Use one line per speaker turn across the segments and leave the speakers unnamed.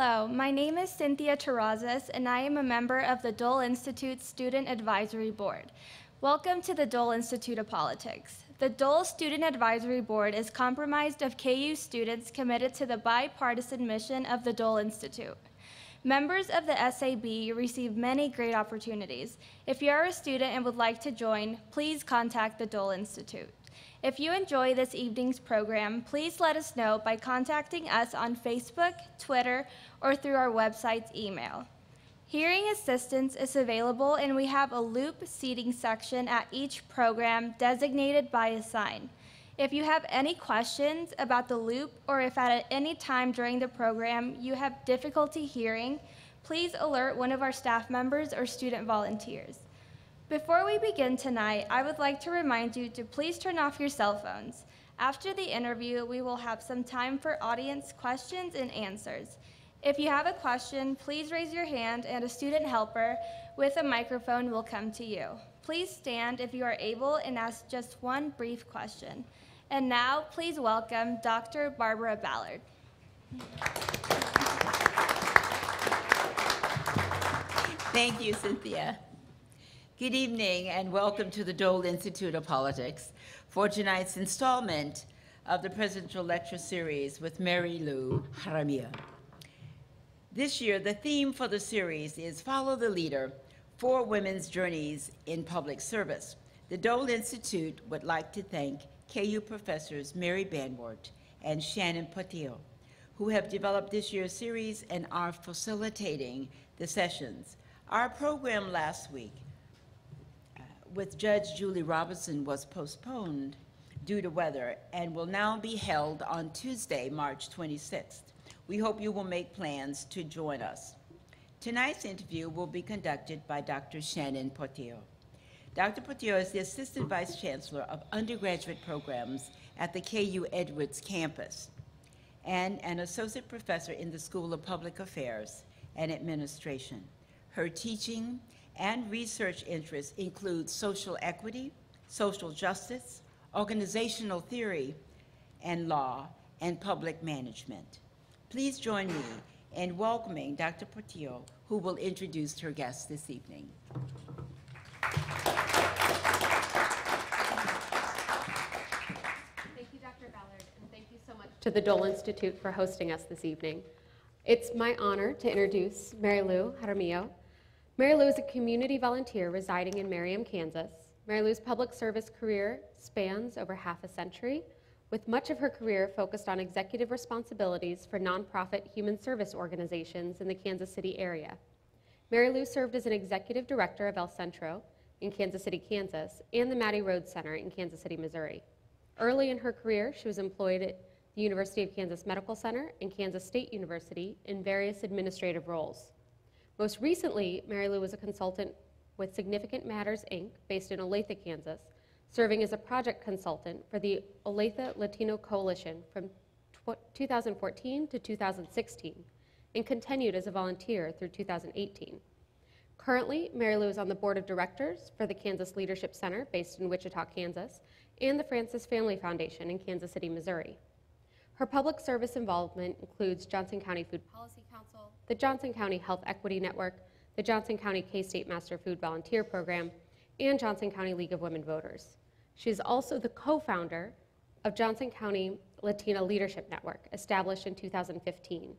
Hello, my name is Cynthia Terrazas, and I am a member of the Dole Institute Student Advisory Board. Welcome to the Dole Institute of Politics. The Dole Student Advisory Board is comprised of KU students committed to the bipartisan mission of the Dole Institute. Members of the SAB receive many great opportunities. If you are a student and would like to join, please contact the Dole Institute. If you enjoy this evening's program, please let us know by contacting us on Facebook, Twitter, or through our website's email. Hearing assistance is available, and we have a loop seating section at each program designated by a sign. If you have any questions about the loop, or if at any time during the program you have difficulty hearing, please alert one of our staff members or student volunteers. Before we begin tonight, I would like to remind you to please turn off your cell phones. After the interview, we will have some time for audience questions and answers. If you have a question, please raise your hand and a student helper with a microphone will come to you. Please stand if you are able and ask just one brief question. And now, please welcome Dr. Barbara Ballard.
Thank you, Cynthia. Good evening and welcome to the Dole Institute of Politics for tonight's installment of the Presidential Lecture Series with Lou Jaramillo. This year, the theme for the series is Follow the Leader, 4 Women's Journeys in Public Service. The Dole Institute would like to thank KU professors Mary Banwart and Shannon Portillo, who have developed this year's series and are facilitating the sessions. Our program last week with Judge Julie Robinson was postponed due to weather and will now be held on Tuesday, March 26th. We hope you will make plans to join us. Tonight's interview will be conducted by Dr. Shannon Portillo. Dr. Portillo is the Assistant Vice Chancellor of Undergraduate Programs at the KU Edwards campus and an Associate Professor in the School of Public Affairs and Administration. Her teaching and research interests include social equity, social justice, organizational theory, and law, and public management. Please join me in welcoming Dr. Portillo, who will introduce her guests this evening.
Thank you, Dr. Ballard, and thank you so much to the Dole Institute for hosting us this evening. It's my honor to introduce Lou Jaramillo. Lou is a community volunteer residing in Merriam, Kansas. Lou's public service career spans over half a century, with much of her career focused on executive responsibilities for nonprofit human service organizations in the Kansas City area. Lou served as an executive director of Centro in Kansas City, Kansas, and the Mattie Rhoades Center in Kansas City, Missouri. Early in her career, she was employed at the University of Kansas Medical Center and Kansas State University in various administrative roles. Most recently, Lou was a consultant with Significant Matters, Inc., based in Olathe, Kansas, serving as a project consultant for the Olathe Latino Coalition from 2014 to 2016, and continued as a volunteer through 2018. Currently, Lou is on the board of directors for the Kansas Leadership Center, based in Wichita, Kansas, and the Francis Family Foundation in Kansas City, Missouri. Her public service involvement includes Johnson County Food Policy Council, the Johnson County Health Equity Network, the Johnson County K-State Master Food Volunteer Program, and Johnson County League of Women Voters. She is also the co-founder of Johnson County Latina Leadership Network, established in 2015.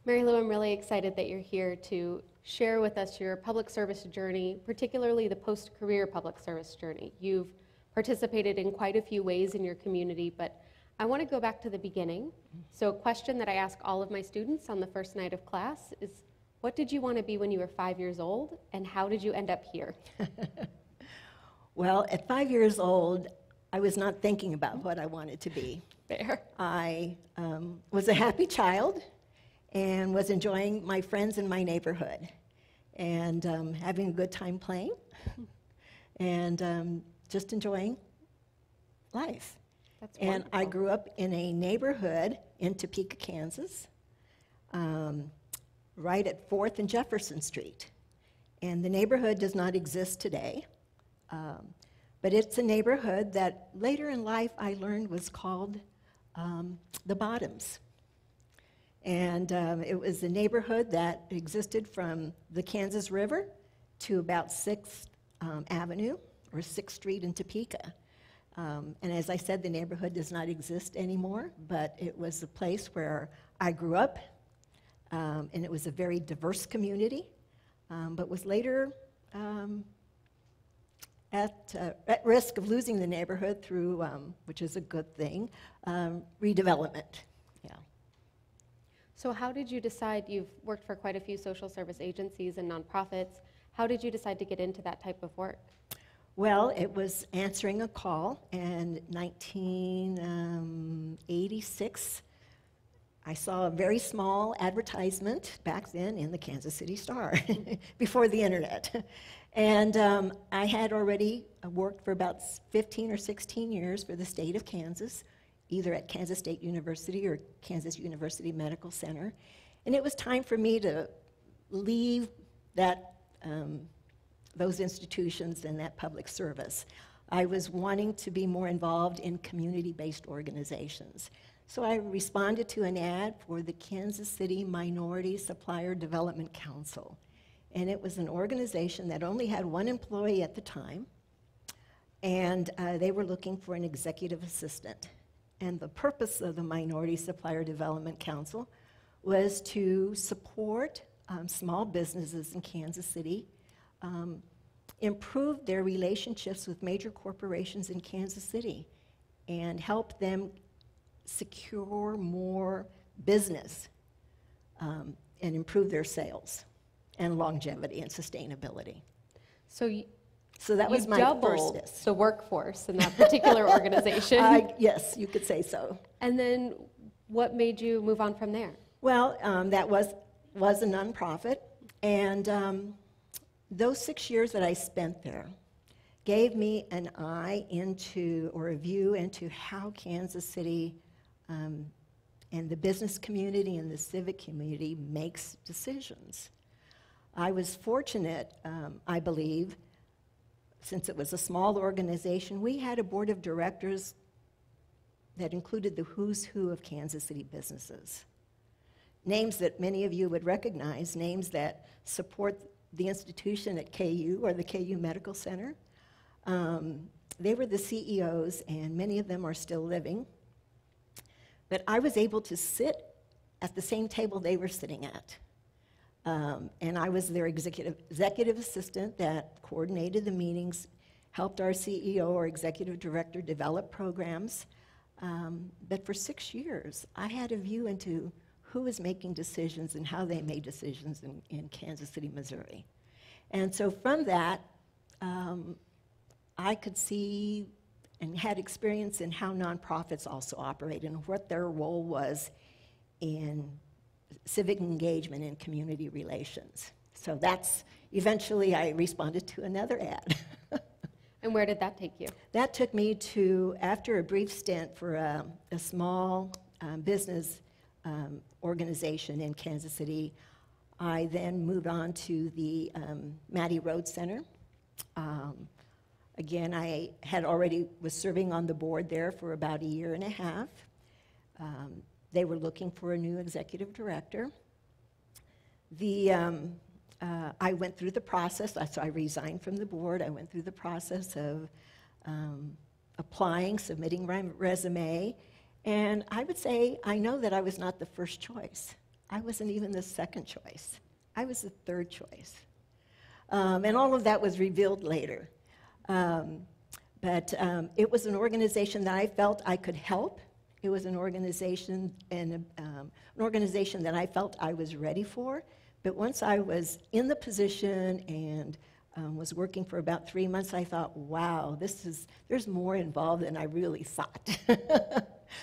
Lou, I'm really excited that you're here to share with us your public service journey, particularly the post-career public service journey. You've participated in quite a few ways in your community, but I want to go back to the beginning. So a question that I ask all of my students on the first night of class is, what did you want to be when you were 5 years old, and how did you end up here?
Well, at 5 years old, I was not thinking about what I wanted to be.
Fair.
I was a happy child and was enjoying my friends in my neighborhood and having a good time playing and just enjoying life.
That's
and
wonderful.
I grew up in a neighborhood in Topeka, Kansas, right at 4th and Jefferson Street. And the neighborhood does not exist today, but it's a neighborhood that later in life I learned was called the Bottoms. And it was a neighborhood that existed from the Kansas River to about 6th Avenue, or 6th Street in Topeka. And as I said, the neighborhood does not exist anymore, but it was a place where I grew up, and it was a very diverse community, but was later at risk of losing the neighborhood through, which is a good thing, redevelopment. Yeah.
So how did you decide, you've worked for quite a few social service agencies and nonprofits, how did you decide to get into that type of work?
Well, it was answering a call, and 1986, I saw a very small advertisement back then in the Kansas City Star, before the internet. And I had already worked for about 15 or 16 years for the state of Kansas, either at Kansas State University or Kansas University Medical Center. And it was time for me to leave that, those institutions and that public service. I was wanting to be more involved in community-based organizations. So I responded to an ad for the Kansas City Minority Supplier Development Council. And it was an organization that only had one employee at the time, and they were looking for an executive assistant. And the purpose of the Minority Supplier Development Council was to support small businesses in Kansas City, improve their relationships with major corporations in Kansas City, and help them secure more business and improve their sales and longevity and sustainability.
So
that was my
doubled
first.
the workforce in that particular organization.
Yes, you could say so.
And then what made you move on from there?
Well, that was a nonprofit, and those 6 years that I spent there gave me an eye into, or a view into, how Kansas City and the business community and the civic community makes decisions. I was fortunate, I believe, since it was a small organization, we had a board of directors that included the who's who of Kansas City businesses. Names that many of you would recognize, names that support the institution at KU or the KU Medical Center. They were the CEOs, and many of them are still living. But I was able to sit at the same table they were sitting at. And I was their executive assistant that coordinated the meetings, helped our CEO or executive director develop programs. But for 6 years, I had a view into who was making decisions and how they made decisions in Kansas City, Missouri. And so from that, I could see and had experience in how nonprofits also operate and what their role was in civic engagement and community relations. So that's, eventually I responded to another ad.
And where did that take you?
That took me to, after a brief stint for a small business organization in Kansas City, I then moved on to the Mattie Rhoades Center. Again, I had already was serving on the board there for about 1.5 years. They were looking for a new executive director. I went through the process, so I resigned from the board. I went through the process of applying, submitting my resume, and I would say I know that I was not the first choice. I wasn't even the second choice. I was the third choice. And all of that was revealed later. But it was an organization that I felt I could help. It was an organization that I felt I was ready for. But once I was in the position and was working for about 3 months, I thought, wow, there's more involved than I really thought.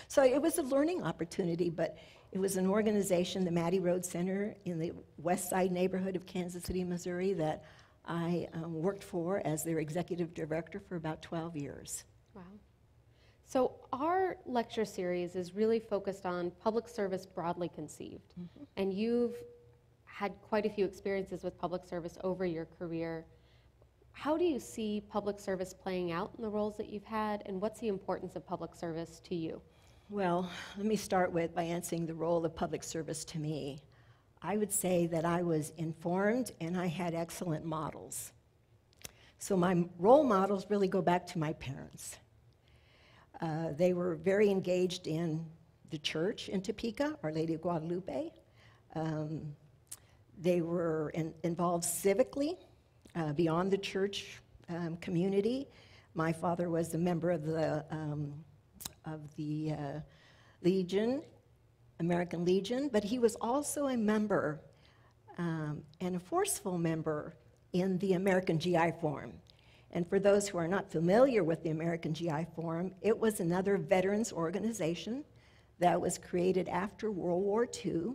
So it was a learning opportunity, but it was an organization, the Mattie Rhoades Center in the West Side neighborhood of Kansas City, Missouri, that I worked for as their executive director for about 12 years.
Wow. So our lecture series is really focused on public service broadly conceived. Mm-hmm. And you've had quite a few experiences with public service over your career. How do you see public service playing out in the roles that you've had, and what's the importance of public service to you?
Well, let me start by answering the role of public service to me. I would say that I was informed and I had excellent models. So my role models really go back to my parents. They were very engaged in the church in Topeka, Our Lady of Guadalupe. They were involved civically beyond the church community. My father was a member of the Legion, American Legion, but he was also a member and a forceful member in the American GI Forum. And for those who are not familiar with the American GI Forum, it was another veterans organization that was created after World War II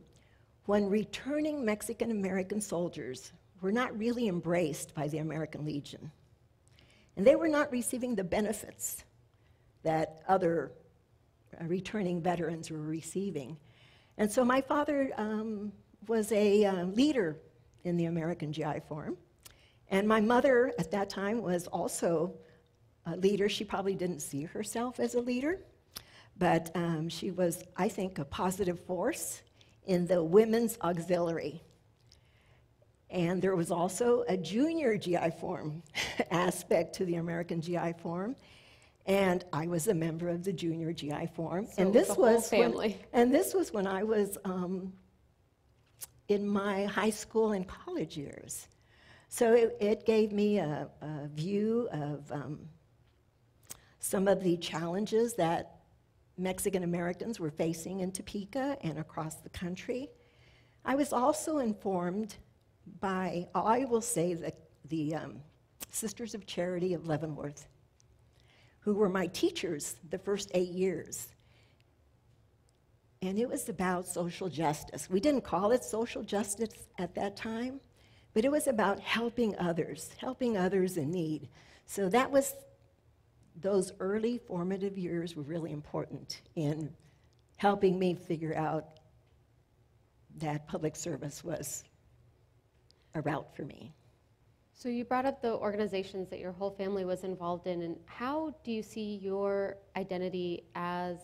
when returning Mexican-American soldiers were not really embraced by the American Legion. And they were not receiving the benefits that other returning veterans were receiving. And so my father was a leader in the American GI Forum. And my mother at that time was also a leader. She probably didn't see herself as a leader, but she was, I think, a positive force in the women's auxiliary. And there was also a junior GI Forum aspect to the American GI Forum. And I was a member of the junior GI Forum.
So and this was family.
This was when I was in my high school and college years. So it gave me a view of some of the challenges that Mexican Americans were facing in Topeka and across the country. I was also informed by, I will say, the Sisters of Charity of Leavenworth, who were my teachers the first 8 years. And it was about social justice. We didn't call it social justice at that time, but it was about helping others in need. So those early formative years were really important in helping me figure out that public service was a route for me.
So you brought up the organizations that your whole family was involved in, and how do you see your identity as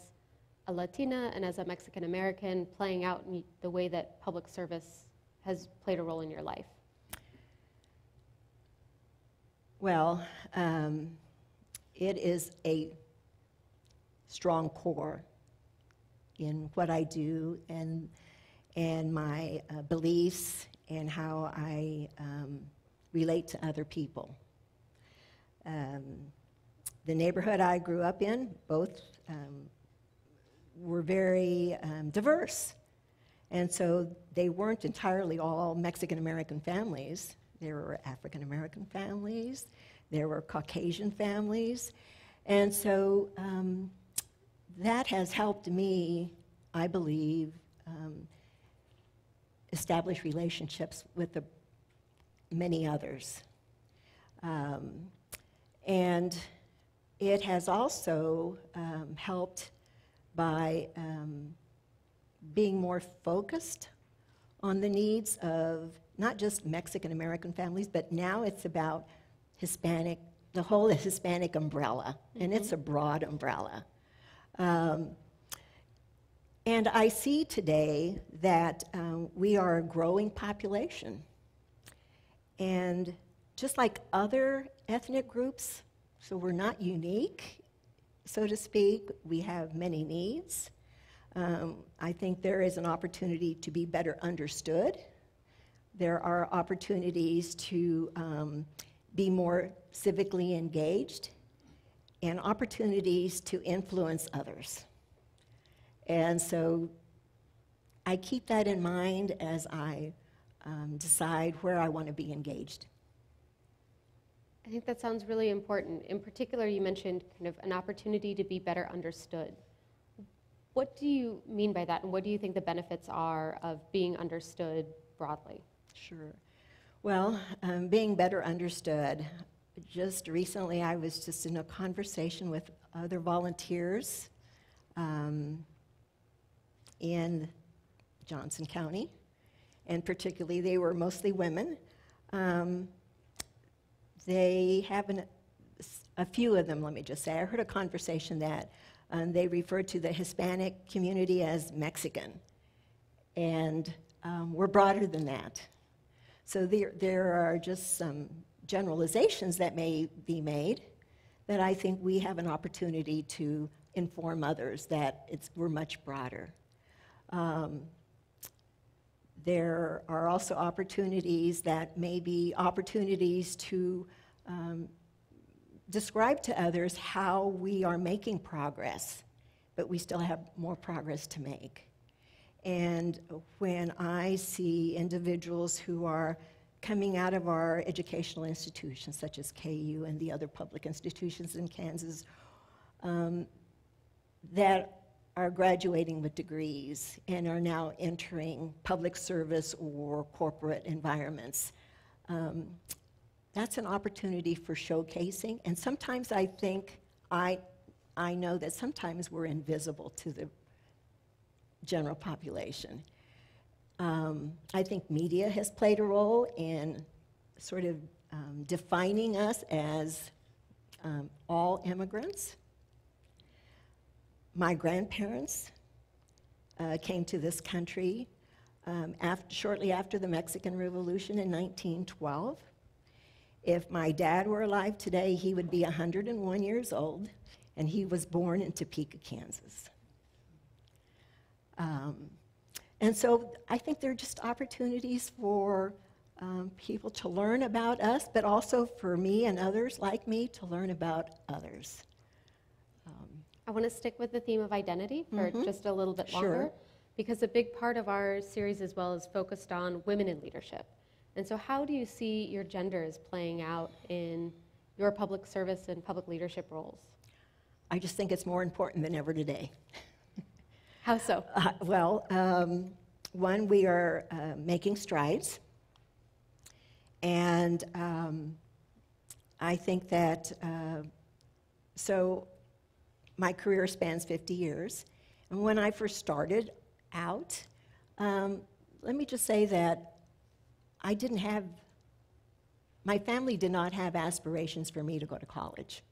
a Latina and as a Mexican American playing out in the way that public service has played a role in your life?
Well, it is a strong core in what I do and my beliefs and how I relate to other people. The neighborhood I grew up in, both were very diverse. And so they weren't entirely all Mexican-American families. There were African-American families, there were Caucasian families. And so that has helped me, I believe, establish relationships with many others. And it has also helped by being more focused on the needs of not just Mexican-American families, but now it's about Hispanic, the whole Hispanic umbrella, and it's a broad umbrella. And I see today that we are a growing population. And just like other ethnic groups, so we're not unique, so to speak, we have many needs. I think there is an opportunity to be better understood. There are opportunities to be more civically engaged and opportunities to influence others. And so I keep that in mind as I decide where I want to be engaged.
I think that sounds really important. In particular, you mentioned kind of an opportunity to be better understood. What do you mean by that, and what do you think the benefits are of being understood broadly?
Sure. Well, being better understood. Just recently, I was just in a conversation with other volunteers in Johnson County, and particularly they were mostly women. They have a few of them, let me just say. I heard a conversation that They refer to the Hispanic community as Mexican. And we're broader than that. So there are just some generalizations that may be made that I think we have an opportunity to inform others that we're much broader. There are also opportunities that may be opportunities to describe to others how we are making progress, but we still have more progress to make. And when I see individuals who are coming out of our educational institutions, such as KU and the other public institutions in Kansas, that are graduating with degrees and are now entering public service or corporate environments, that's an opportunity for showcasing. And sometimes I think, I know that sometimes we're invisible to the general population. I think media has played a role in sort of defining us as all immigrants. My grandparents came to this country shortly after the Mexican Revolution in 1912. If my dad were alive today, he would be 101 years old, and he was born in Topeka, Kansas. And so I think there are just opportunities for people to learn about us, but also for me and others like me to learn about others.
I want to stick with the theme of identity for just a little bit longer,
Sure.
because a big part of our series as well is focused on women in leadership. And so how do you see your genders playing out in your public service and public leadership roles?
I just think it's more important than ever today.
How so?
One, we are making strides, and I think that, so my career spans 50 years, and when I first started out, let me just say that my family did not have aspirations for me to go to college.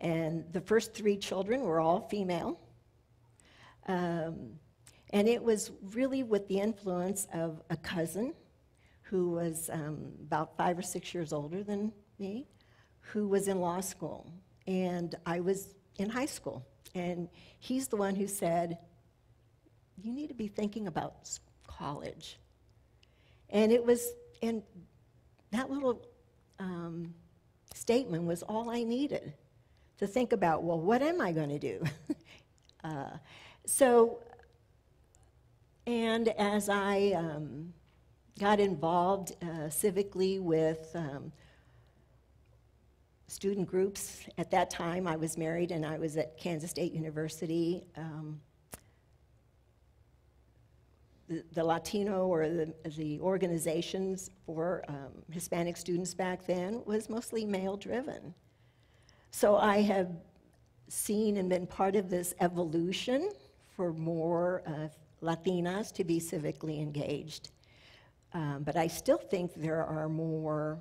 And the first 3 children were all female. And it was really with the influence of a cousin who was about 5 or 6 years older than me, who was in law school. And I was in high school. And he's the one who said, you need to be thinking about college. And that little statement was all I needed to think about, well, what am I going to do? And as I got involved civically with student groups, at that time I was married and I was at Kansas State University. The Latino or the organizations for Hispanic students back then was mostly male-driven. So I have seen and been part of this evolution for more Latinas to be civically engaged. But I still think there are more,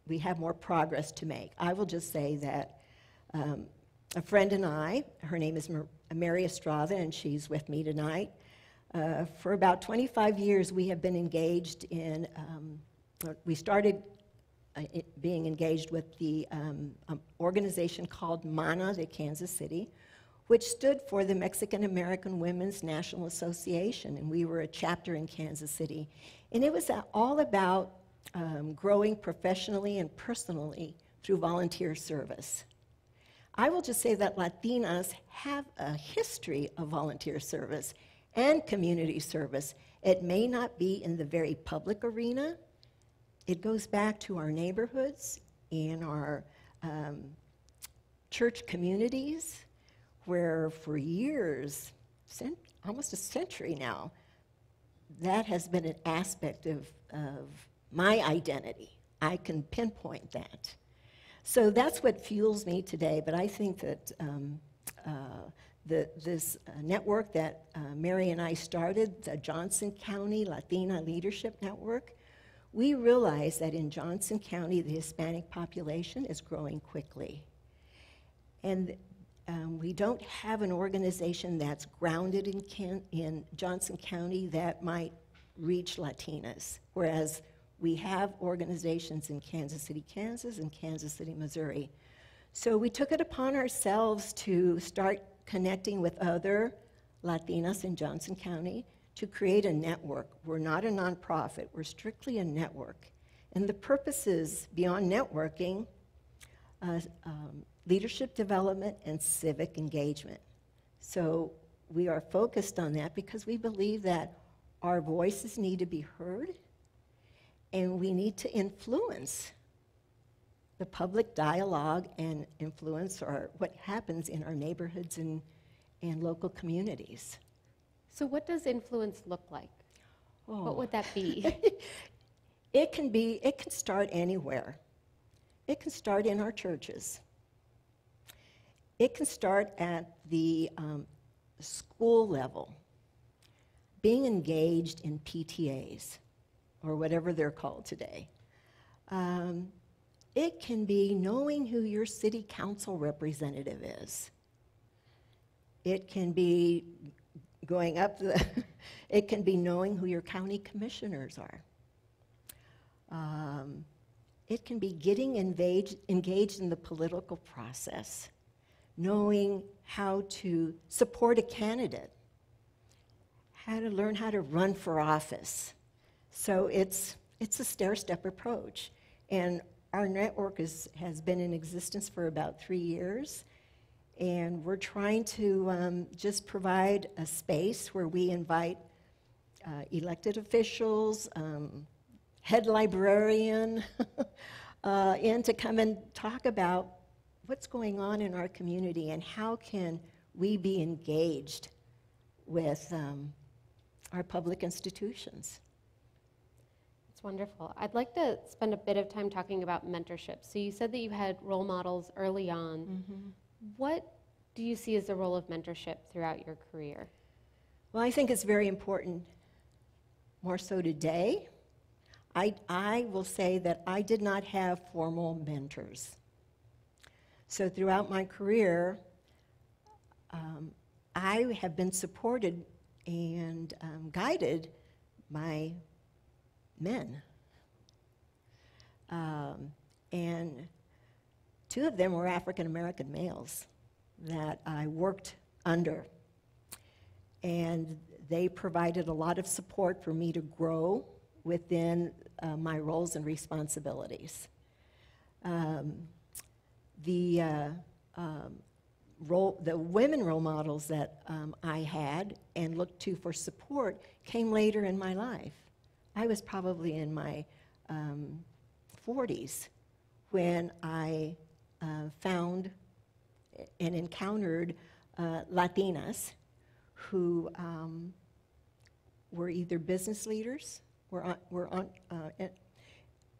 we have more progress to make. I will just say that a friend and I, her name is Mary Estrada, and she's with me tonight. For about 25 years, we have been engaged in, we started being engaged with the organization called MANA de Kansas City, which stood for the Mexican American Women's National Association, and we were a chapter in Kansas City. And it was all about growing professionally and personally through volunteer service. I will just say that Latinas have a history of volunteer service and community service. It may not be in the very public arena. It goes back to our neighborhoods and our church communities, where for years, almost a century now, that has been an aspect of my identity. I can pinpoint that. So that's what fuels me today, but I think that this network that Mary and I started, the Johnson County Latina Leadership Network, we realize that in Johnson County, the Hispanic population is growing quickly. And we don't have an organization that's grounded in Johnson County that might reach Latinas, whereas we have organizations in Kansas City, Kansas, and Kansas City, Missouri. So we took it upon ourselves to start connecting with other Latinas in Johnson County to create a network. We're not a nonprofit, we're strictly a network. And the purpose is, beyond networking, leadership development and civic engagement. So we are focused on that because we believe that our voices need to be heard and we need to influence the public dialogue and influence what happens in our neighborhoods and local communities.
So what does influence look like?
Oh.
What would that be?
It can start anywhere. It can start in our churches. It can start at the school level, being engaged in PTAs, or whatever they're called today. It can be knowing who your city council representative is. It can be going up it can be knowing who your county commissioners are. It can be getting engaged in the political process, knowing how to support a candidate, how to learn how to run for office. So it's a stair-step approach. And our network has been in existence for about 3 years, and we're trying to just provide a space where we invite elected officials, head librarian, in to come and talk about what's going on in our community and how can we be engaged with our public institutions.
It's wonderful. I'd like to spend a bit of time talking about mentorship. So you said that you had role models early on.
Mm-hmm.
What do you see as the role of mentorship throughout your career?
Well, I think it's very important, more so today. I will say that I did not have formal mentors. So throughout my career, I have been supported and guided by men. And two of them were African American males that I worked under. And they provided a lot of support for me to grow within my roles and responsibilities. The women role models that I had and looked to for support came later in my life. I was probably in my 40s when I found and encountered Latinas who were either business leaders,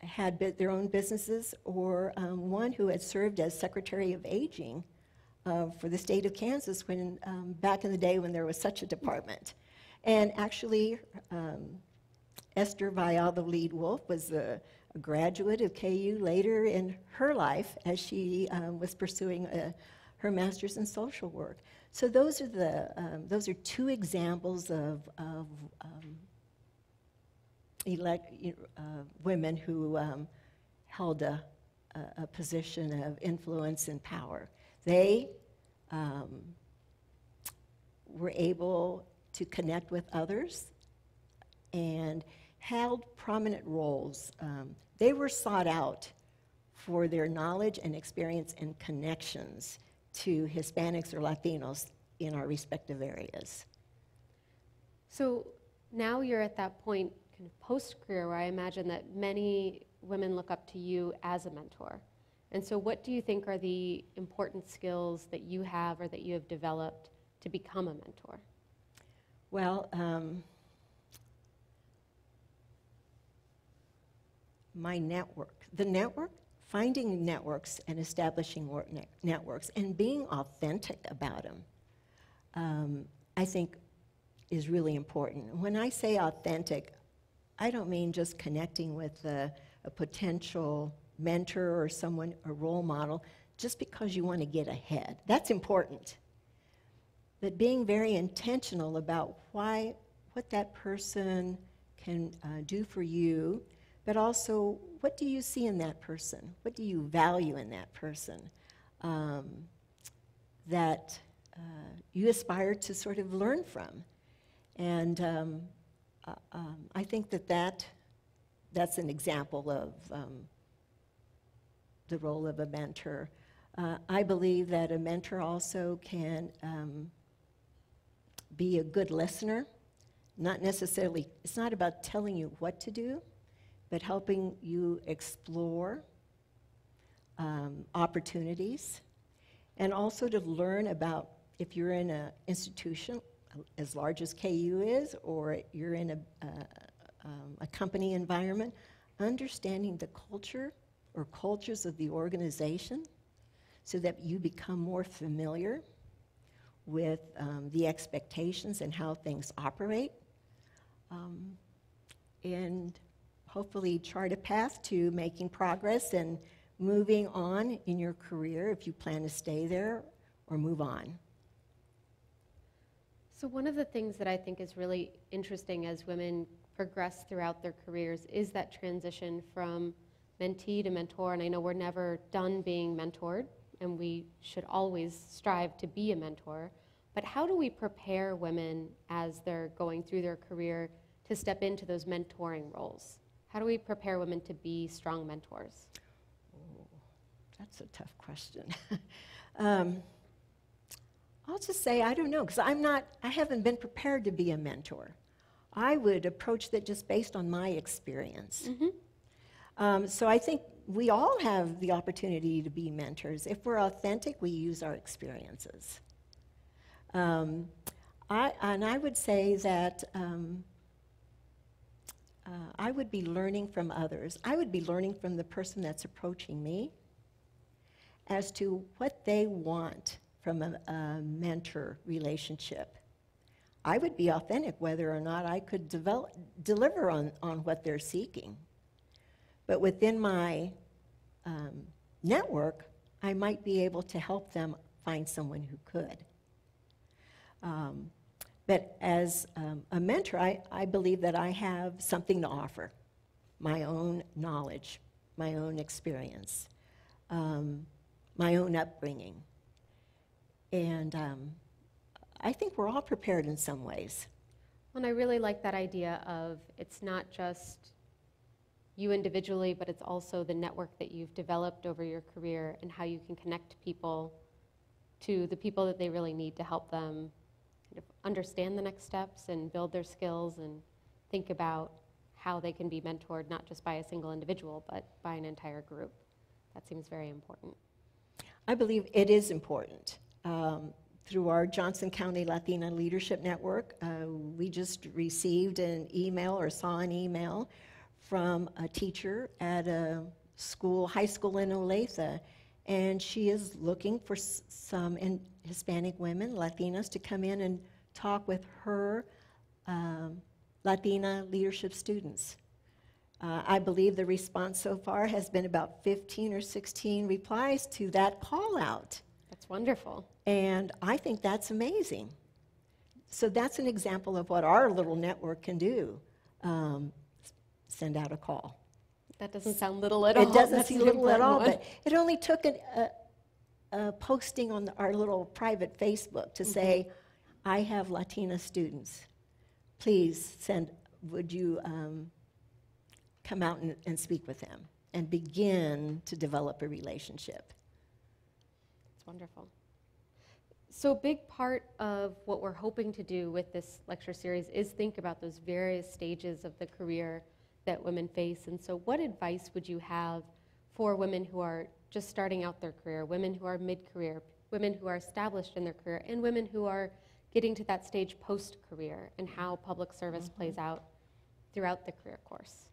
had their own businesses, or one who had served as Secretary of Aging for the state of Kansas when back in the day when there was such a department. And actually, Esther Vialda Wolf was a graduate of KU later in her life as she was pursuing her master's in social work. So those are two examples of women who held a position of influence and power. They were able to connect with others and held prominent roles. They were sought out for their knowledge and experience and connections to Hispanics or Latinos in our respective areas.
So now you're at that point, kind of post-career, where I imagine that many women look up to you as a mentor. And so what do you think are the important skills that you have or that you have developed to become a mentor?
Well, my network. The network, finding networks and establishing networks and being authentic about them, I think is really important. When I say authentic, I don't mean just connecting with a potential mentor or someone, a role model, just because you want to get ahead. That's important. But being very intentional about what that person can do for you, but also what do you see in that person? What do you value in that person that you aspire to sort of learn from? And I think that's an example of the role of a mentor. I believe that a mentor also can be a good listener. Not necessarily, it's not about telling you what to do, but helping you explore opportunities, and also to learn about, if you're in an institution as large as KU is, or you're in a company environment, understanding the culture or cultures of the organization so that you become more familiar with the expectations and how things operate, and hopefully chart a path to making progress and moving on in your career if you plan to stay there or move on.
So one of the things that I think is really interesting as women progress throughout their careers is that transition from mentee to mentor. And I know we're never done being mentored, and we should always strive to be a mentor. But how do we prepare women as they're going through their career to step into those mentoring roles? How do we prepare women to be strong mentors?
Oh, that's a tough question. I'll just say I don't know, because I haven't been prepared to be a mentor. I would approach that just based on my experience.
Mm-hmm.
So I think we all have the opportunity to be mentors. If we're authentic, we use our experiences. I would say that I would be learning from others. I would be learning from the person that's approaching me as to what they want from a mentor relationship. I would be authentic whether or not I could deliver on what they're seeking. But within my network, I might be able to help them find someone who could. But as a mentor, I believe that I have something to offer, my own knowledge, my own experience, my own upbringing. And I think we're all prepared in some ways.
And I really like that idea of it's not just you individually, but it's also the network that you've developed over your career and how you can connect people to the people that they really need to help them kind of understand the next steps and build their skills and think about how they can be mentored, not just by a single individual, but by an entire group. That seems very important.
I believe it is important. Through our Johnson County Latina Leadership Network, we just received an email or saw an email from a teacher at a high school in Olathe, and she is looking for some Hispanic women, Latinas, to come in and talk with her Latina leadership students. I believe the response so far has been about 15 or 16 replies to that call out.
That's wonderful.
And I think that's amazing. So that's an example of what our little network can do. Send out a call.
That doesn't sound little at all.
It doesn't
That's
seem
an
little at all,
important
but it only took a posting on our little private Facebook to say, I have Latina students. Please would you come out and speak with them and begin to develop a relationship.
That's wonderful. So a big part of what we're hoping to do with this lecture series is think about those various stages of the career that women face. And so what advice would you have for women who are just starting out their career, women who are mid-career, women who are established in their career, and women who are getting to that stage post-career, and how public service plays out throughout the career course?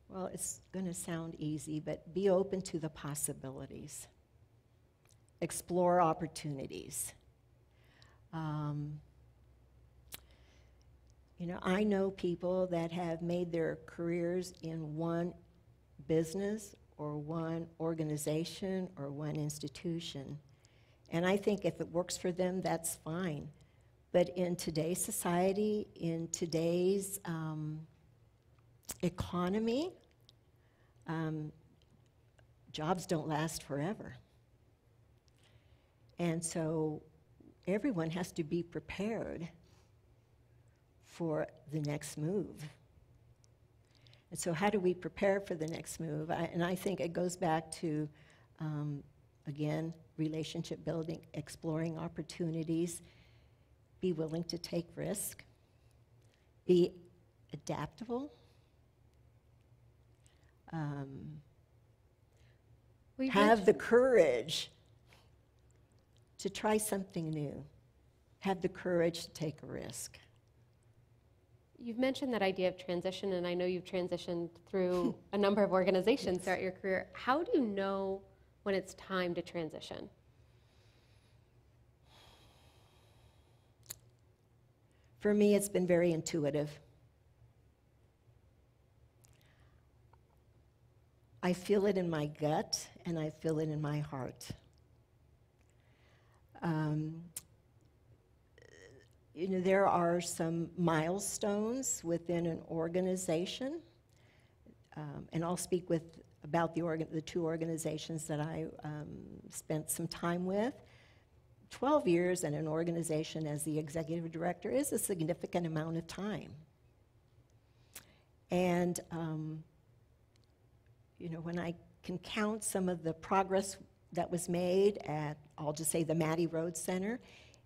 Well, it's going to sound easy, but be open to the possibilities. Explore opportunities. I know people that have made their careers in one business or one organization or one institution. And I think if it works for them, that's fine. But in today's society, in today's economy, jobs don't last forever. And so everyone has to be prepared for the next move. And so how do we prepare for the next move? And I think it goes back to, again, relationship building, exploring opportunities, be willing to take risk, be adaptable. Have the courage to try something new. Have the courage to take a risk.
You've mentioned that idea of transition, and I know you've transitioned through a number of organizations throughout your career. How do you know when it's time to transition?
For me, it's been very intuitive. I feel it in my gut, and I feel it in my heart. You know, there are some milestones within an organization, and I'll speak about the two organizations that I spent some time with. 12 years in an organization as the executive director is a significant amount of time. And you know, when I can count some of the progress that was made at, I'll just say, the Mattie Rhoades Center,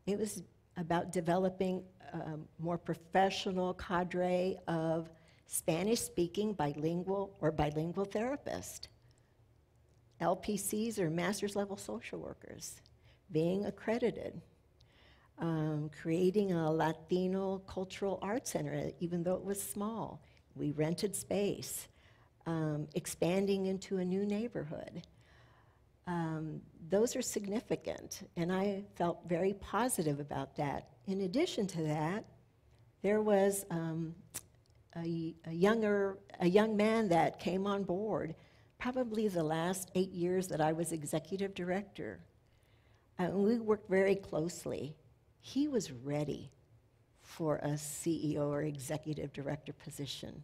it was about developing a more professional cadre of Spanish-speaking bilingual therapists, LPCs or master's level social workers, being accredited, creating a Latino cultural arts center, even though it was small. We rented space, expanding into a new neighborhood. Those are significant, and I felt very positive about that. In addition to that, there was a young man that came on board, probably the last 8 years that I was executive director. We worked very closely. He was ready for a CEO or executive director position.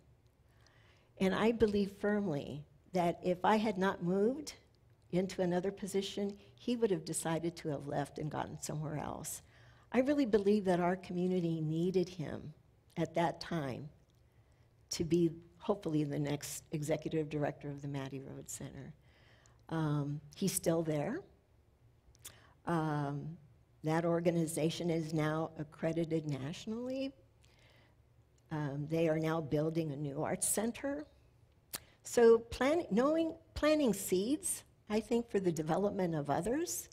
And I believe firmly that if I had not moved into another position, he would have decided to have left and gotten somewhere else. I really believe that our community needed him at that time to be hopefully the next executive director of the Mattie Rhoades Center. He's still there. That organization is now accredited nationally. They are now building a new arts center. So planting seeds, I think, for the development of others.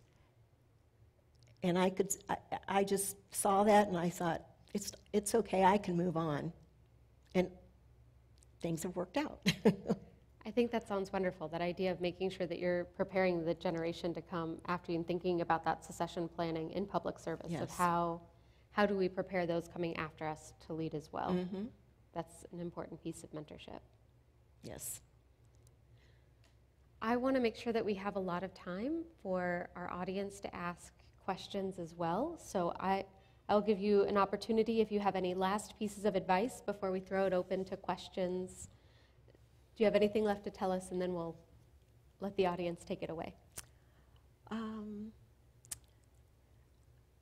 And I just saw that and I thought, it's okay, I can move on. And things have worked out.
I think that sounds wonderful, that idea of making sure that you're preparing the generation to come after you and thinking about that succession planning in public service,
Yes.
of how do we prepare those coming after us to lead as well.
Mm-hmm.
That's an important piece of mentorship.
Yes.
I want to make sure that we have a lot of time for our audience to ask questions as well. So I'll give you an opportunity if you have any last pieces of advice before we throw it open to questions. Do you have anything left to tell us, and then we'll let the audience take it away?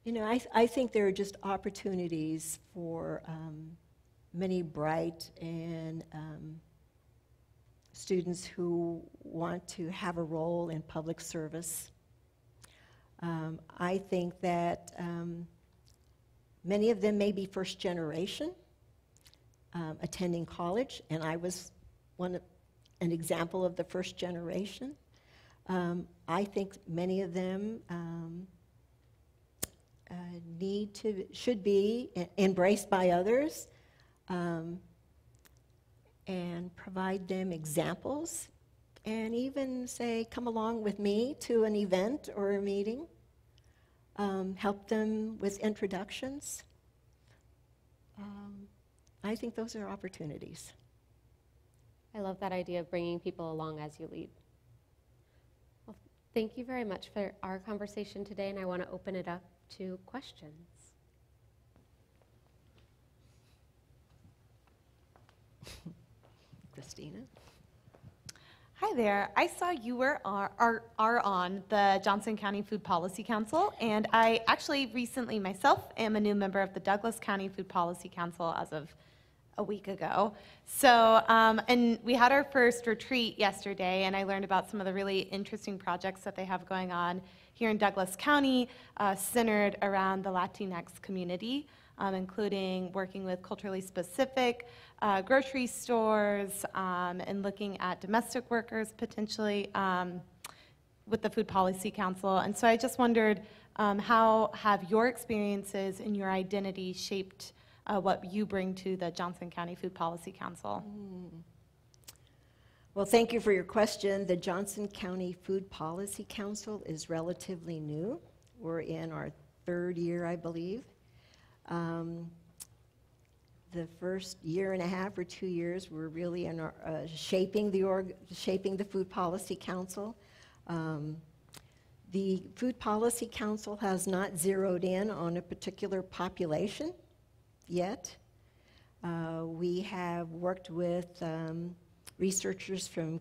You know, I think there are just opportunities for many bright and students who want to have a role in public service. I think that many of them may be first generation attending college, and I was an example of the first generation. I think many of them should be embraced by others and provide them examples, and even say, come along with me to an event or a meeting. Help them with introductions. I think those are opportunities.
I love that idea of bringing people along as you lead. Thank you very much for our conversation today, and I want to open it up to questions.
Christina?
Hi there. I saw you are on the Johnson County Food Policy Council, and I actually recently myself am a new member of the Douglas County Food Policy Council as of a week ago. So, and we had our first retreat yesterday, and I learned about some of the really interesting projects that they have going on here in Douglas County, centered around the Latinx community, including working with culturally specific grocery stores and looking at domestic workers potentially with the Food Policy Council. And so I just wondered, how have your experiences and your identity shaped what you bring to the Johnson County Food Policy Council?
Well, thank you for your question. The Johnson County Food Policy Council is relatively new. We're in our third year, I believe. The first year and a half or 2 years, we're really in our, shaping the Food Policy Council. The Food Policy Council has not zeroed in on a particular population yet. We have worked with researchers from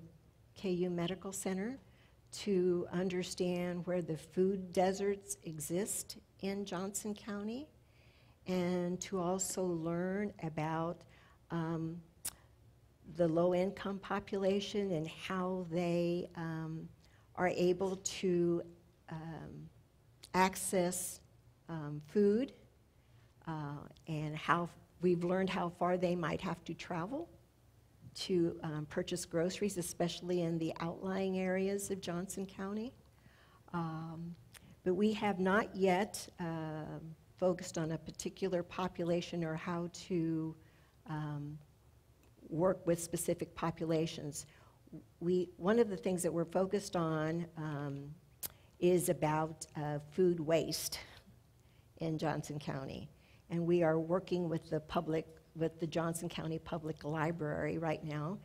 KU Medical Center to understand where the food deserts exist in Johnson County, and to also learn about the low-income population and how they are able to access food, and how we've learned how far they might have to travel to purchase groceries, especially in the outlying areas of Johnson County. But we have not yet focused on a particular population or how to work with specific populations. One of the things that we're focused on is about food waste in Johnson County. And we are working with the Johnson County Public Library right now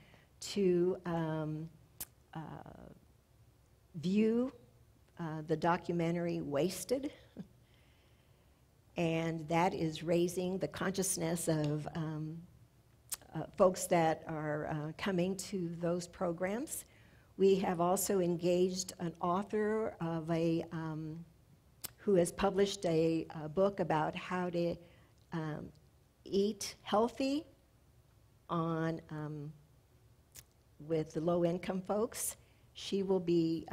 to view the documentary Wasted. And that is raising the consciousness of folks that are coming to those programs. We have also engaged an author of who has published a book about how to eat healthy with the low-income folks. She will be,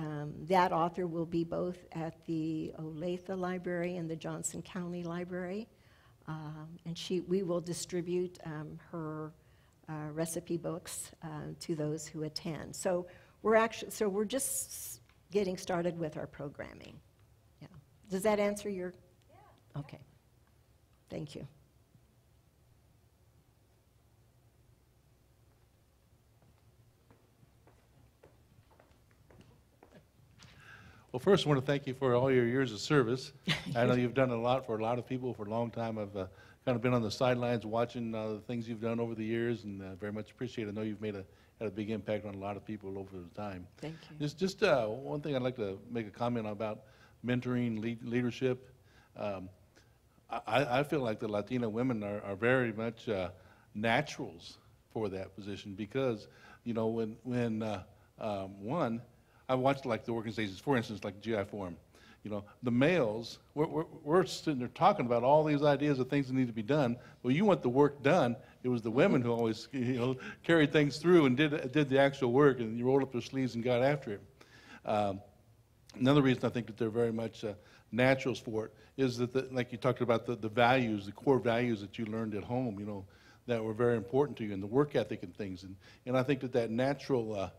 that author will be both at the Olathe Library and the Johnson County Library, and we will distribute her recipe books to those who attend. So we're just getting started with our programming. Yeah. Does that answer your? Yeah. Okay. Thank you.
Well, first, I want to thank you for all your years of service. I know you've done a lot for a lot of people for a long time. I've kind of been on the sidelines watching the things you've done over the years, and very much appreciate it. I know you've had a big impact on a lot of people over the time.
Thank you.
Just one thing I'd like to make a comment about mentoring, leadership. I feel like the Latina women are very much naturals for that position because, you know, when I watched like the organizations, for instance, like GI Forum. You know, the males, we're sitting there talking about all these ideas of things that need to be done. Well, you want the work done. It was the women who always, you know, carried things through and did the actual work, and you rolled up their sleeves and got after it. Another reason I think that they're very much naturals for it is that, like you talked about, the values, the core values that you learned at home, you know, that were very important to you, and the work ethic and things. And I think that natural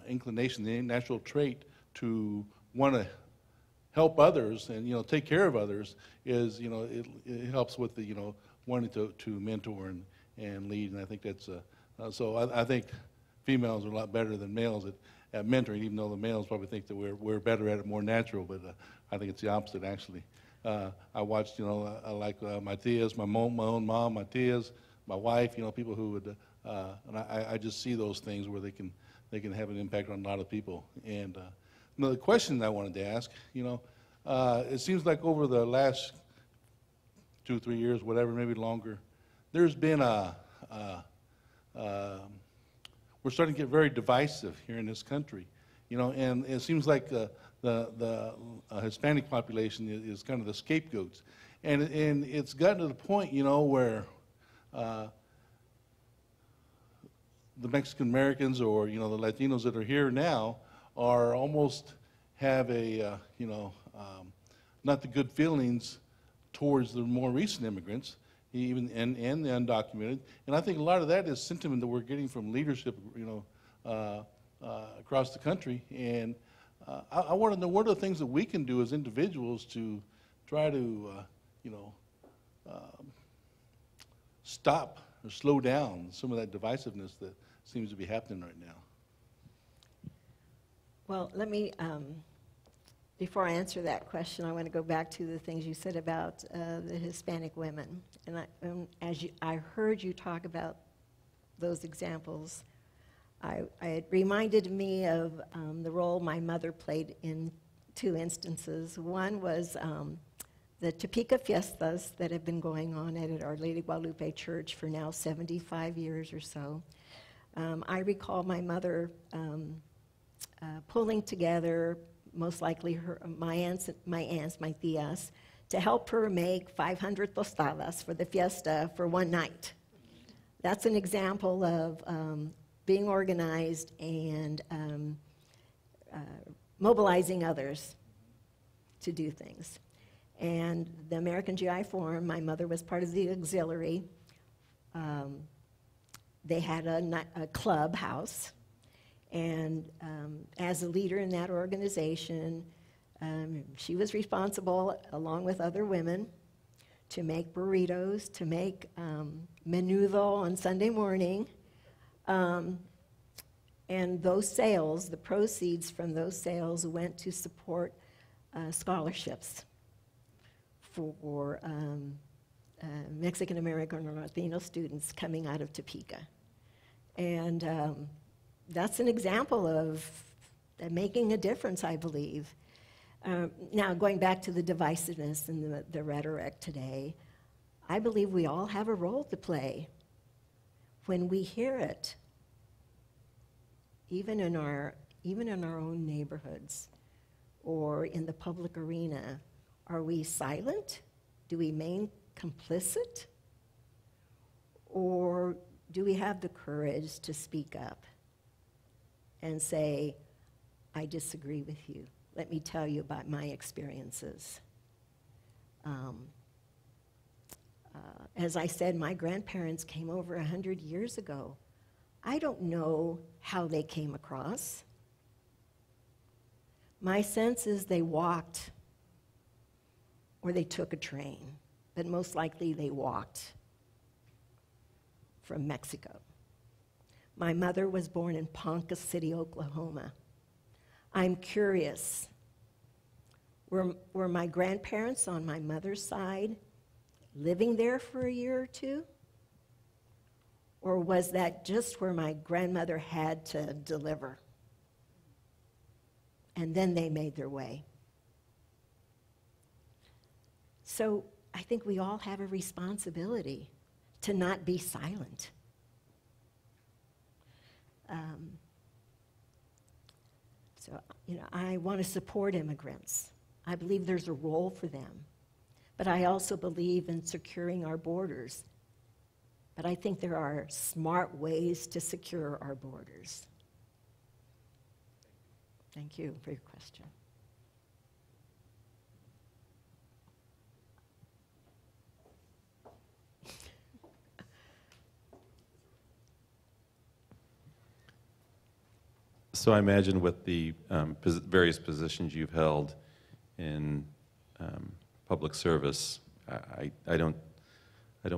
inclination, the natural trait to want to help others and, you know, take care of others is, you know, it helps with the, you know, wanting to mentor and lead. And I think that's, so I think females are a lot better than males at mentoring, even though the males probably think that we're better at it, more natural, but I think it's the opposite, actually. I watched, you know, I like my tias, my own mom, my tias, my wife, you know, people who would, and I just see those things where they can have an impact on a lot of people. And another question I wanted to ask. It seems like over the last 2 or 3 years, whatever, maybe longer, there's been we're starting to get very divisive here in this country, and it seems like the Hispanic population is kind of the scapegoats, and it's gotten to the point, where the Mexican Americans or the Latinos that are here now are almost have a not the good feelings towards the more recent immigrants, even and the undocumented. And I think a lot of that is sentiment that we're getting from leadership, across the country. And I want to know, what are the things that we can do as individuals to try to, stop or slow down some of that divisiveness that seems to be happening right now?
Well, let me, before I answer that question, I want to go back to the things you said about the Hispanic women. And I heard you talk about those examples, it reminded me of the role my mother played in 2 instances. One was the Topeka fiestas that have been going on at Our Lady Guadalupe Church for now 75 years or so. I recall my mother pulling together, most likely my aunts, my tias, to help her make 500 tostadas for the fiesta for one night. That's an example of being organized and mobilizing others to do things. And the American GI Forum, my mother was part of the auxiliary. They had a clubhouse, and as a leader in that organization, she was responsible, along with other women, to make burritos, to make menudo on Sunday morning. And those sales, the proceeds from those sales went to support scholarships for Mexican American or Latino students coming out of Topeka. And that's an example of making a difference, I believe. Now, going back to the divisiveness and the rhetoric today, I believe we all have a role to play. When we hear it, even in our own neighborhoods or in the public arena, are we silent? Do we remain complicit? Or do we have the courage to speak up and say, I disagree with you? Let me tell you about my experiences. As I said, my grandparents came over 100 years ago. I don't know how they came across. My sense is they walked or they took a train, but most likely they walked from Mexico. My mother was born in Ponca City, Oklahoma. I'm curious, were my grandparents on my mother's side living there for a year or two? Or was that just where my grandmother had to deliver? And then they made their way. So I think we all have a responsibility to not be silent. I want to support immigrants. I believe there's a role for them. But I also believe in securing our borders. But I think there are smart ways to secure our borders. Thank you for your question.
So I imagine with the various positions you've held in public service, I don't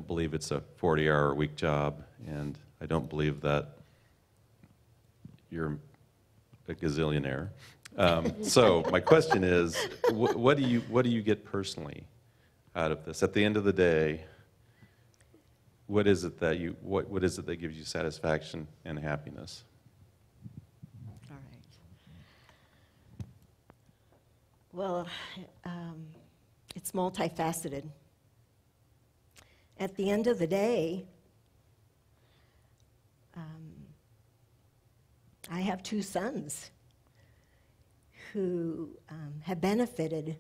believe it's a 40-hour-a-week job, and I don't believe that you're a gazillionaire. So my question is, what do you get personally out of this? At the end of the day, what is it that gives you satisfaction and happiness?
All Well, it's multifaceted. At the end of the day, I have two sons who have benefited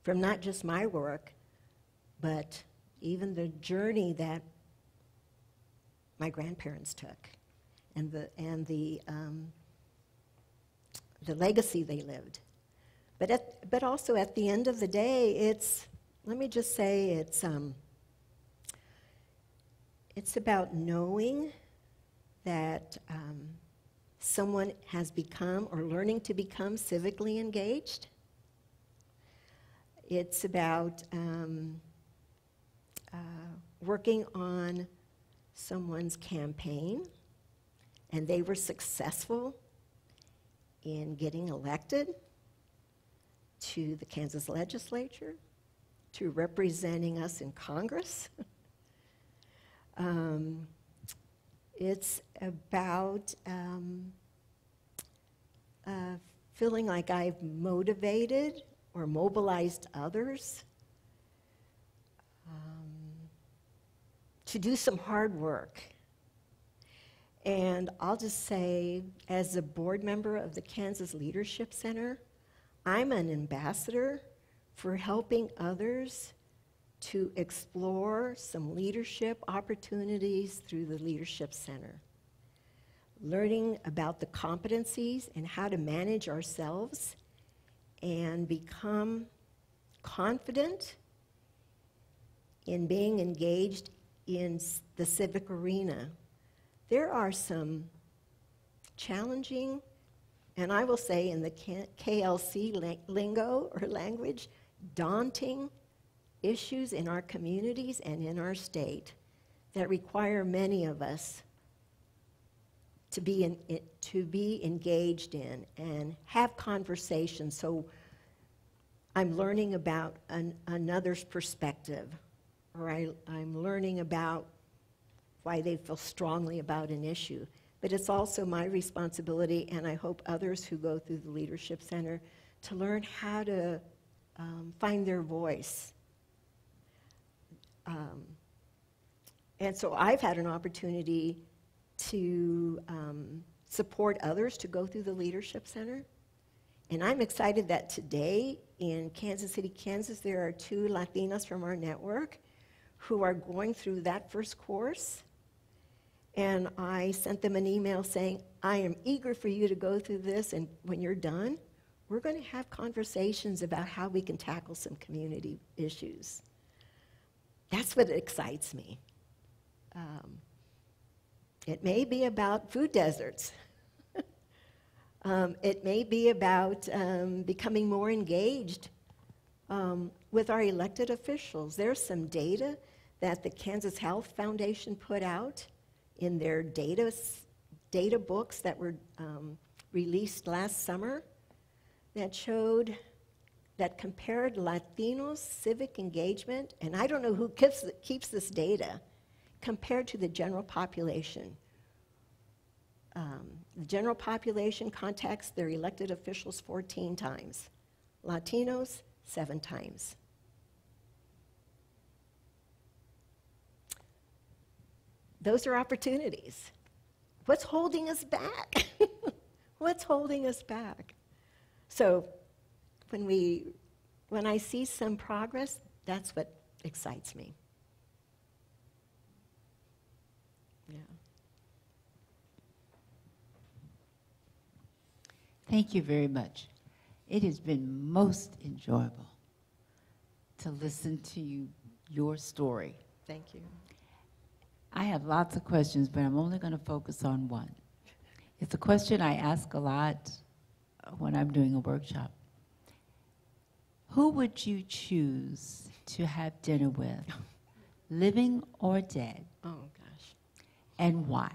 from not just my work, but even the journey that my grandparents took, and the legacy they lived. But also at the end of the day, let me just say, it's about knowing that someone has become or learning to become civically engaged. It's about working on someone's campaign, and they were successful in getting elected to the Kansas legislature, to representing us in Congress. It's about feeling like I've motivated or mobilized others to do some hard work. And I'll just say, as a board member of the Kansas Leadership Center, I'm an ambassador for helping others to explore some leadership opportunities through the Leadership Center. Learning about the competencies and how to manage ourselves and become confident in being engaged in the civic arena. There are some challenging, and I will say in the KLC lingo or language, daunting issues in our communities and in our state that require many of us to be engaged in and have conversations. So I'm learning about another's perspective, or I'm learning about why they feel strongly about an issue. But it's also my responsibility, and I hope others who go through the Leadership Center, to learn how to find their voice. And so I've had an opportunity to support others to go through the Leadership Center. And I'm excited that today in Kansas City, Kansas, there are 2 Latinas from our network who are going through that first course. And I sent them an email saying, I am eager for you to go through this, and when you're done, we're going to have conversations about how we can tackle some community issues. That's what excites me. It may be about food deserts. It may be about becoming more engaged with our elected officials. There's some data that the Kansas Health Foundation put out in their data books that were released last summer that showed that compared Latinos' civic engagement, and I don't know who keeps this data, compared to the general population. The general population contacts their elected officials 14 times. Latinos, 7 times. Those are opportunities. What's holding us back? What's holding us back? So when I see some progress, that's what excites me. Yeah.
Thank you very much. It has been most enjoyable to listen to your story.
Thank you.
I have lots of questions, but I'm only going to focus on one. It's a question I ask a lot when I'm doing a workshop. Who would you choose to have dinner with, living or dead?
Oh, gosh.
And why?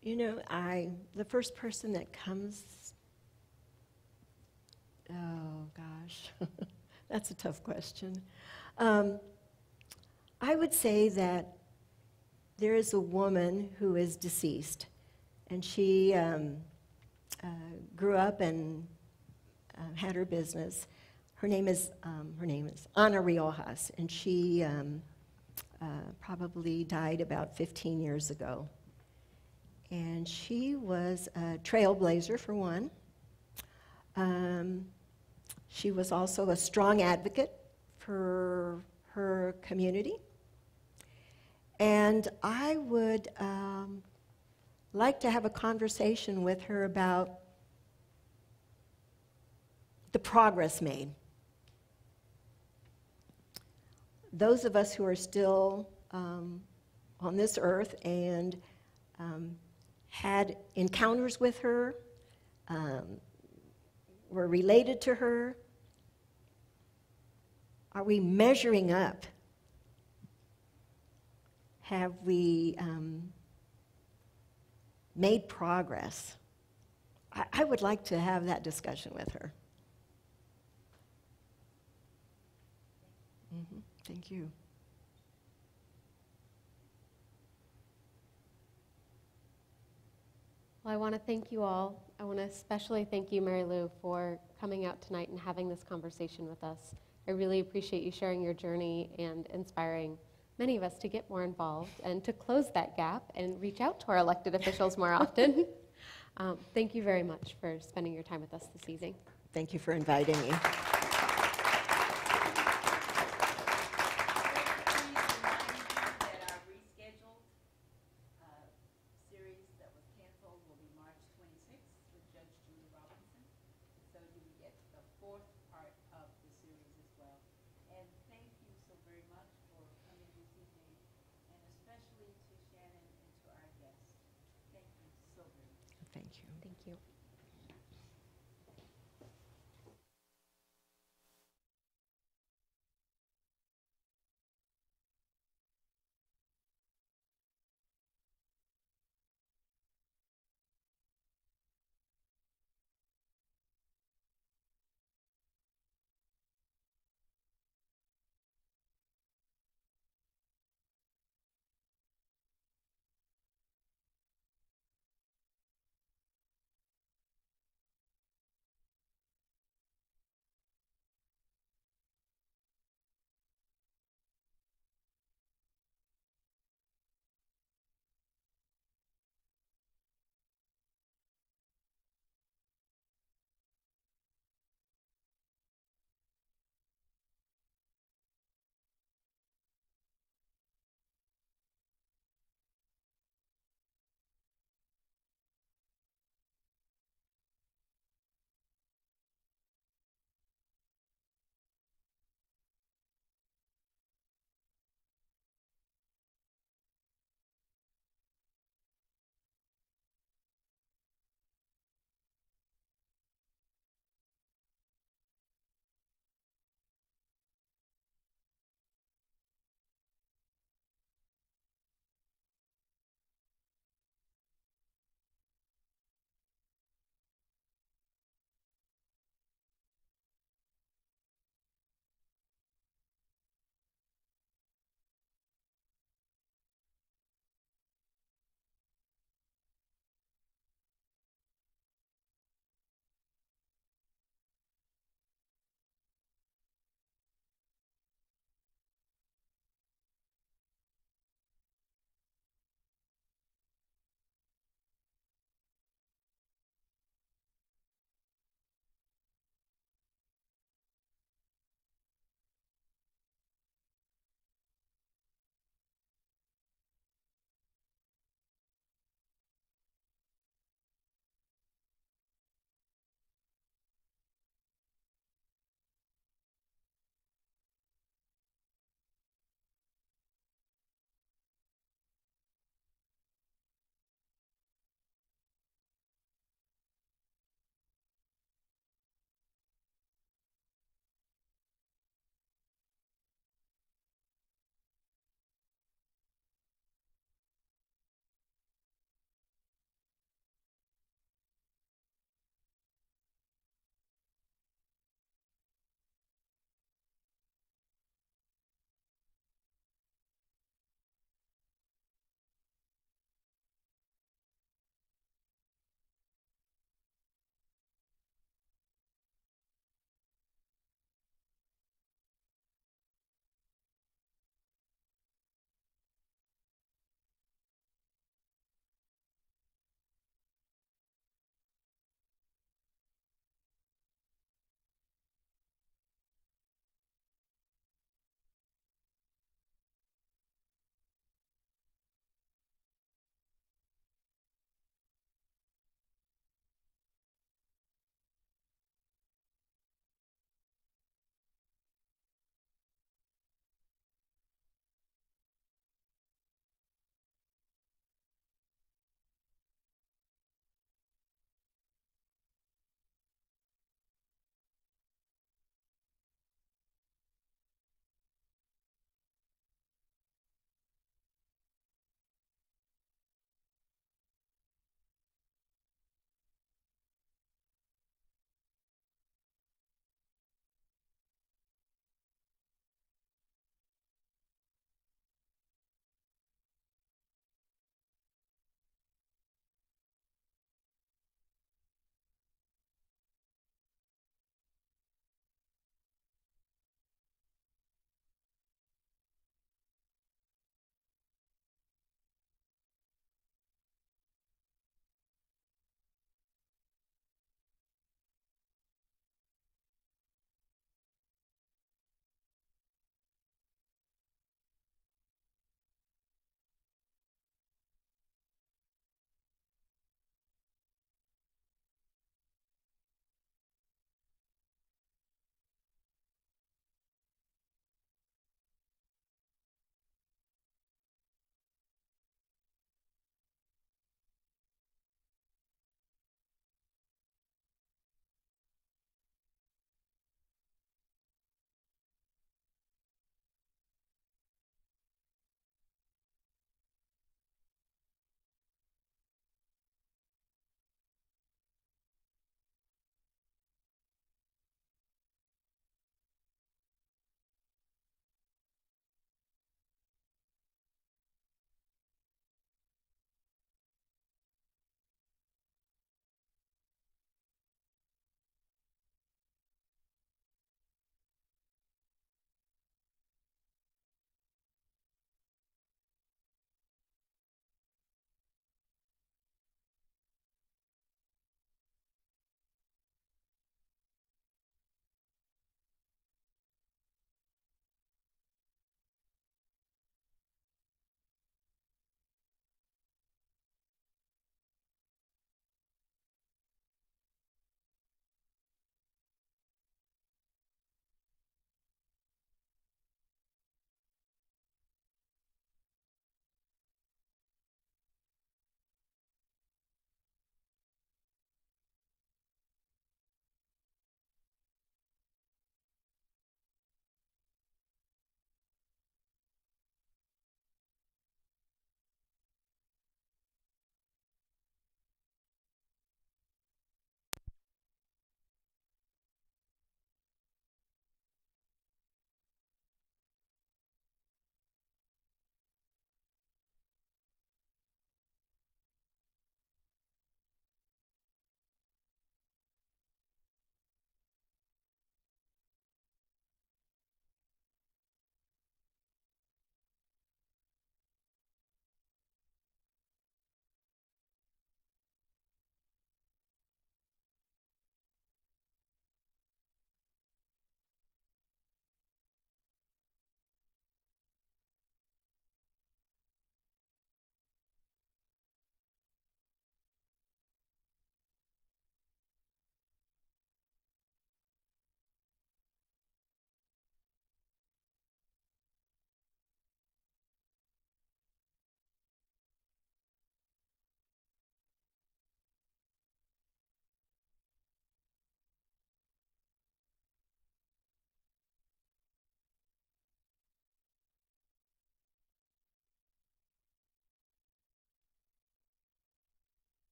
You know, the first person that comes, oh gosh, that's a tough question. I would say that there is a woman who is deceased, and she grew up and had her business. Her name is Ana Riojas, and she probably died about 15 years ago. And she was a trailblazer, for one. She was also a strong advocate for her community. And I would like to have a conversation with her about the progress made. Those of us who are still on this earth and had encounters with her, were related to her, are we measuring up? Have we made progress? I would like to have that discussion with her. Thank you.
Well, I want to thank you all. I want to especially thank you, Mary Lou, for coming out tonight and having this conversation with us. I really appreciate you sharing your journey and inspiring many of us to get more involved and to close that gap and reach out to our elected officials more often. Thank you very much for spending your time with us this evening.
Thank you for inviting me. Thank you.
Thank you.